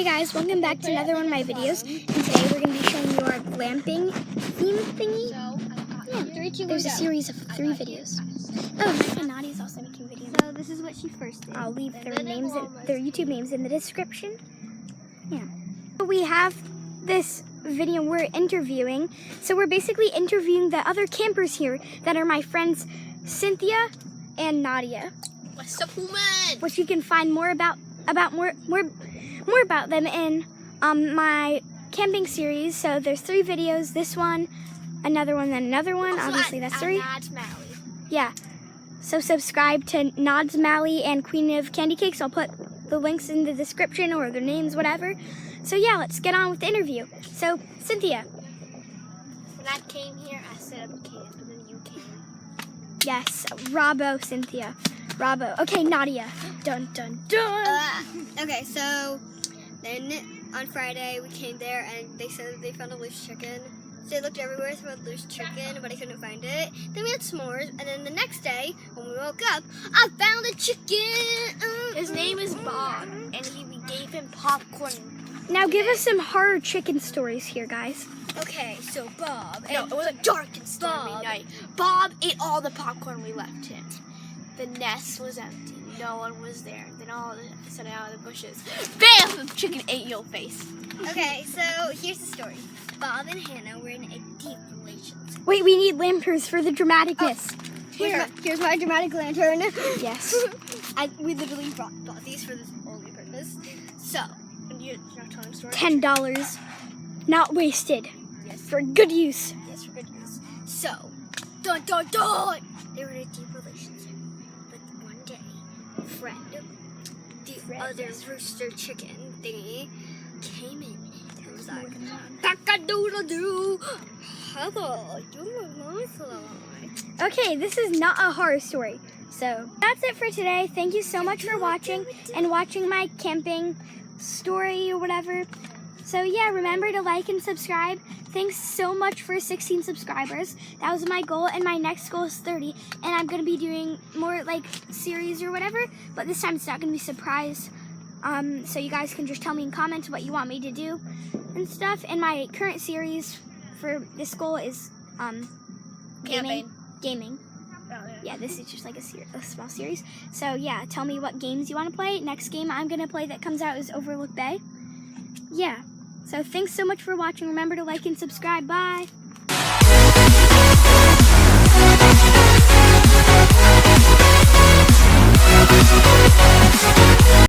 Hey guys, welcome back to another one of my videos. And today we're going to be showing you our glamping theme thingy. Yeah, there's a series of 3 videos. Oh, and Nadia's also making videos. So this is what she first did. I'll leave their names, their YouTube names in the description. Yeah. We have this video we're interviewing. So we're basically interviewing the other campers here that are my friends Cynthia and Nadia. What's up, woman? Which you can find more about them in my camping series. So there's 3 videos. This one, another one, then another one. Also obviously that's 3. Nods Mally. Yeah. So subscribe to Nods Mally and Queen of Candy Cakes. I'll put the links in the description or their names, whatever. So yeah, let's get on with the interview. So Cynthia. When I came here, I set up camp, and then you came. Yes, Robbo, Cynthia. Robbo. Okay, Nadia. Dun dun dun. Okay, so then on Friday we came there and they said that they found a loose chicken. So they looked everywhere for a loose chicken, but I couldn't find it. Then we had s'mores, and then the next day when we woke up, I found a chicken. His name is Bob, and we gave him popcorn. Now give us some horror chicken stories here, guys. Okay, so Bob. No, it was a dark and stormy night. Bob ate all the popcorn we left him. The nest was empty. No one was there. Then all of a sudden, out of the bushes, bam! The chicken ate your face. Okay, so here's the story. Bob and Hannah were in a deep relationship. Wait, we need lampers for the dramaticness. Here's my dramatic lantern. Yes. We literally bought these for this only purpose. So, You're not telling the story? $10. Not wasted. yes, For good use. yes, for good news. So, dun dun dun! They were in a deep relationship. But one day, Fred, the other rooster chicken thingy, came in and was like, "Cock-a-doodle-doo! Hello, you're my fly." Okay, this is not a horror story. So that's it for today. Thank you so much for watching and watching my camping story or whatever. So yeah, remember to like and subscribe. Thanks so much for 16 subscribers. That was my goal, and my next goal is 30. And I'm gonna be doing more like series or whatever, but this time it's not gonna be surprise. So you guys can just tell me in comments what you want me to do and stuff. And my current series for this goal is gaming. Oh, Yeah, this is just like a small series. So yeah, tell me what games you want to play. Next game I'm gonna play that comes out is Overlook Bay. Yeah. So thanks so much for watching. Remember to like and subscribe. Bye.